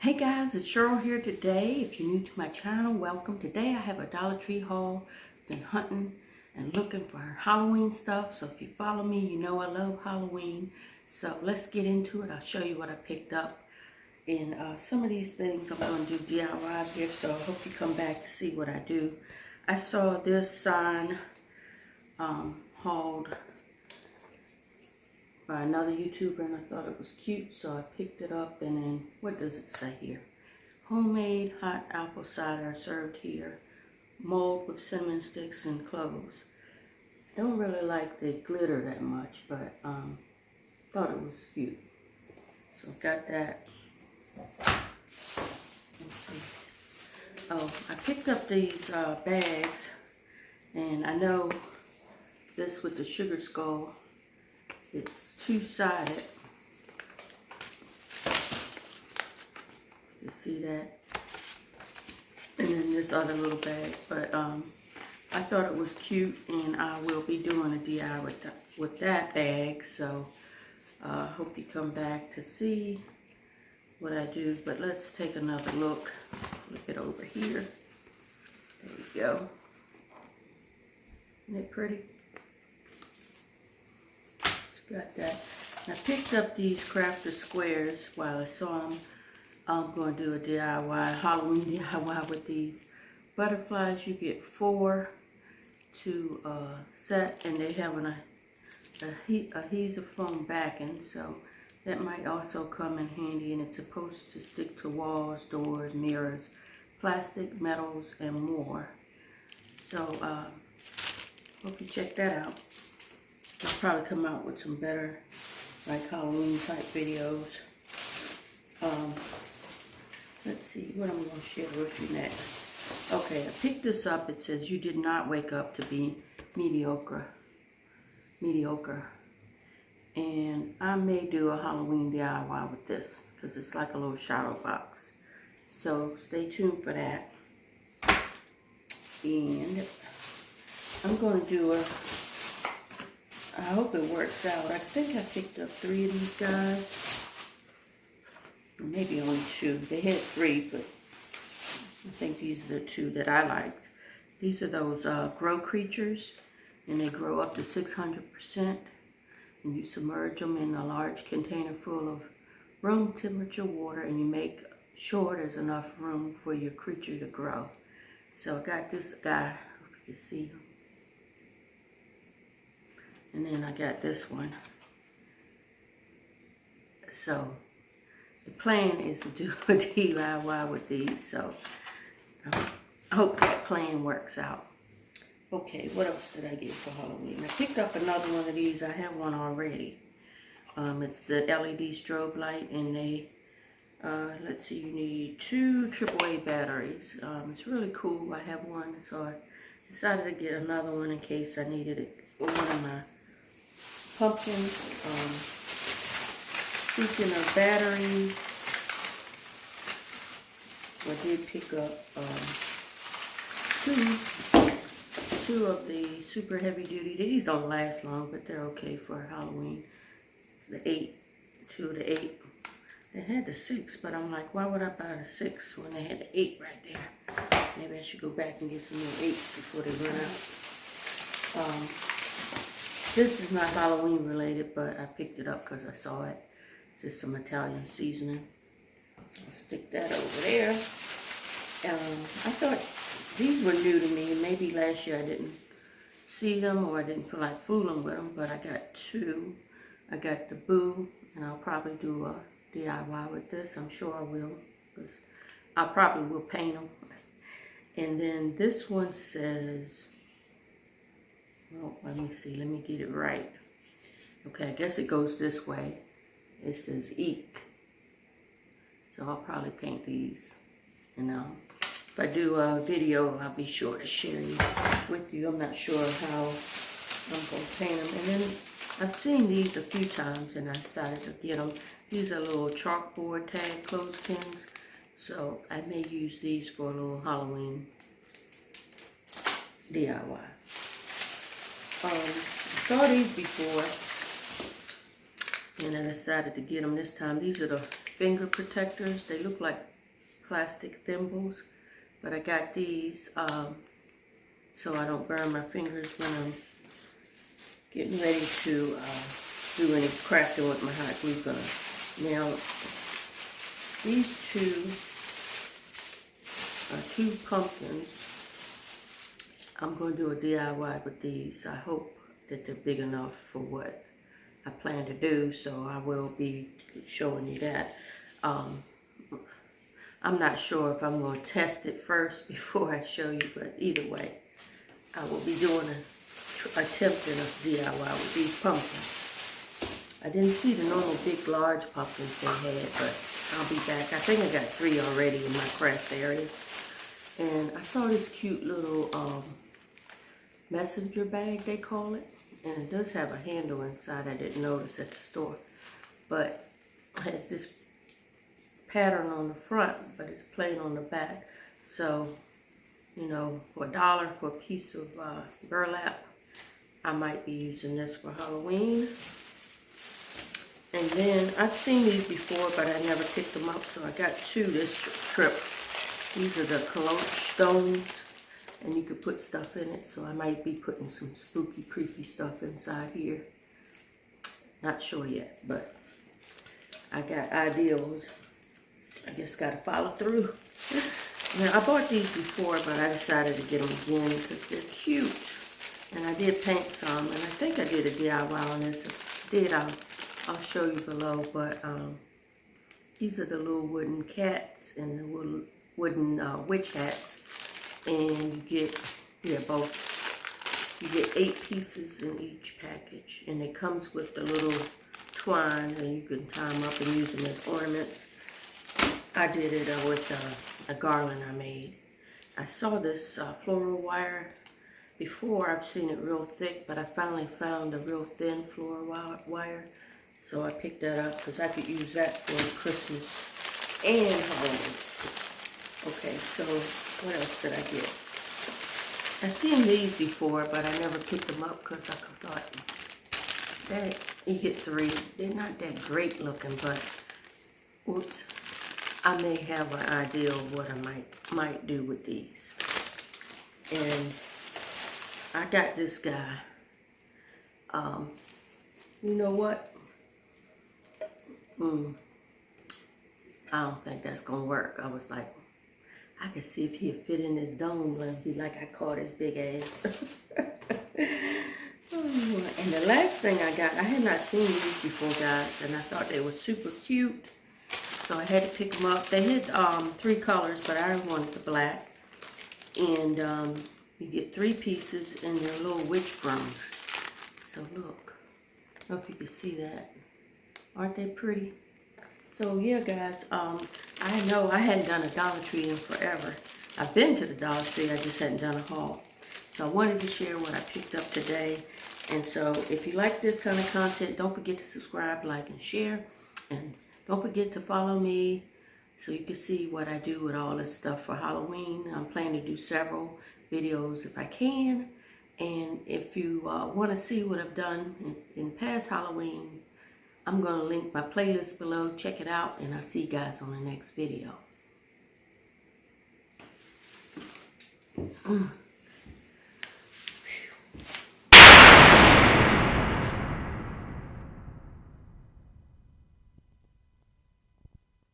Hey guys, it's Cheryl here today. If you're new to my channel, welcome. Today I have a Dollar Tree haul. Been hunting and looking for Halloween stuff. So if you follow me, you know I love Halloween. So let's get into it. I'll show you what I picked up. And some of these things I'm going to do DIY gifts. So I hope you come back to see what I do. I saw this sign hauled by another YouTuber and I thought it was cute, so I picked it up. And then what does it say here? Homemade hot apple cider served here, mulled with cinnamon sticks and cloves. I don't really like the glitter that much, but thought it was cute, so got that. Let's see. Oh, I picked up these bags, and I know this with the sugar skull, it's two-sided. You see that? And then this other little bag. But I thought it was cute, and I will be doing a DIY with that bag. So hope you come back to see what I do. But let's take another look. Look it over here. There we go. Isn't it pretty? Got that. I picked up these crafter squares while I saw them. I'm going to do a DIY, Halloween DIY with these. Butterflies, you get 4 to set, and they have an adhesive foam backing, so that might also come in handy. And it's supposed to stick to walls, doors, mirrors, plastic, metals, and more. So hope you check that out. I'll probably come out with some better, like Halloween type videos. Let's see what I'm going to share with you next. Okay, I picked this up. It says you did not wake up to be mediocre. And I may do a Halloween DIY with this because it's like a little shadow box. So stay tuned for that. And I'm going to do I hope it works out. I think I picked up 3 of these guys. Maybe only 2. They had 3, but I think these are the 2 that I liked. These are those grow creatures, and they grow up to 600%. And you submerge them in a large container full of room temperature water, and you make sure there's enough room for your creature to grow. So I got this guy. Hope you can see him. And then I got this one. So the plan is to do a DIY with these. So I hope that plan works out. Okay, what else did I get for Halloween? I picked up another one of these. I have one already. It's the LED strobe light, and they, let's see, you need 2 AAA batteries. It's really cool. I have one, so I decided to get another one in case I needed it for one of my pumpkins. Speaking of batteries, I did pick up 2 of the super heavy duty. These don't last long, but they're okay for Halloween. The 8, 2 of the 8. They had the 6, but I'm like, why would I buy the 6 when they had the 8 right there? Maybe I should go back and get some more 8s before they run out. This is not Halloween related, but I picked it up because I saw it. It's just some Italian seasoning. I'll stick that over there. I thought these were new to me, and maybe last year I didn't see them or I didn't feel like fooling with them, but I got 2. I got the Boo, and I'll probably do a DIY with this. I'm sure I will, because I probably will paint them. And then this one says, well, let me see. Let me get it right. Okay, I guess it goes this way. It says Eek. So I'll probably paint these. And if I do a video, I'll be sure to share it with you. I'm not sure how I'm going to paint them. And then I've seen these a few times, and I decided to get them. These are little chalkboard tag clothespins. So I may use these for a little Halloween DIY. I saw these before, and I decided to get them this time. These are the finger protectors. They look like plastic thimbles, but I got these so I don't burn my fingers when I'm getting ready to do any crafting with my hot glue gun. Now, these two are 2 pumpkins. I'm going to do a DIY with these. I hope that they're big enough for what I plan to do, so I will be showing you that. I'm not sure if I'm going to test it first before I show you, but either way, I will be doing attempting a DIY with these pumpkins. I didn't see the normal big, large pumpkins they had, but I'll be back. I think I got 3 already in my craft area. And I saw this cute little messenger bag, they call it. And it does have a handle inside I didn't notice at the store. But it has this pattern on the front, but it's plain on the back. So, you know, for $1 for a piece of burlap, I might be using this for Halloween. And then, I've seen these before, but I never picked them up, so I got 2 this trip. These are the cloche stones, and you could put stuff in it, so I might be putting some spooky, creepy stuff inside here. Not sure yet, but I got ideals. I just gotta follow through. Now, I bought these before, but I decided to get them again because they're cute. And I did paint some, and I think I did a DIY on this. If I did, I'll show you below, but these are the little wooden cats and the wooden witch hats, and you get, both. You get 8 pieces in each package, and it comes with the little twine, and you can tie them up and use them as ornaments. I did it with a garland I made. I saw this floral wire before. I've seen it real thick, but I finally found a real thin floral wire. So I picked that up because I could use that for Christmas and Halloween. Okay, so what else did I get? I've seen these before, but I never picked them up because I thought that you get 3. They're not that great looking, but oops, I may have an idea of what I might do with these. And I got this guy. You know what? I don't think that's gonna work. I was like, I could see if he'd fit in this dome and be like I caught his big ass. And the last thing I got, I had not seen these before, guys, and I thought they were super cute. So I had to pick them up. They had 3 colors, but I wanted the black. And you get 3 pieces and they're little witch brooms. So look, I don't know if you can see that. Aren't they pretty? So yeah, guys, I know I hadn't done a Dollar Tree in forever. I've been to the Dollar Tree, I just hadn't done a haul. So I wanted to share what I picked up today. And so if you like this kind of content, don't forget to subscribe, like, and share. And don't forget to follow me so you can see what I do with all this stuff for Halloween. I'm planning to do several videos if I can. And if you want to see what I've done in past Halloween, I'm going to link my playlist below. Check it out, and I'll see you guys on the next video.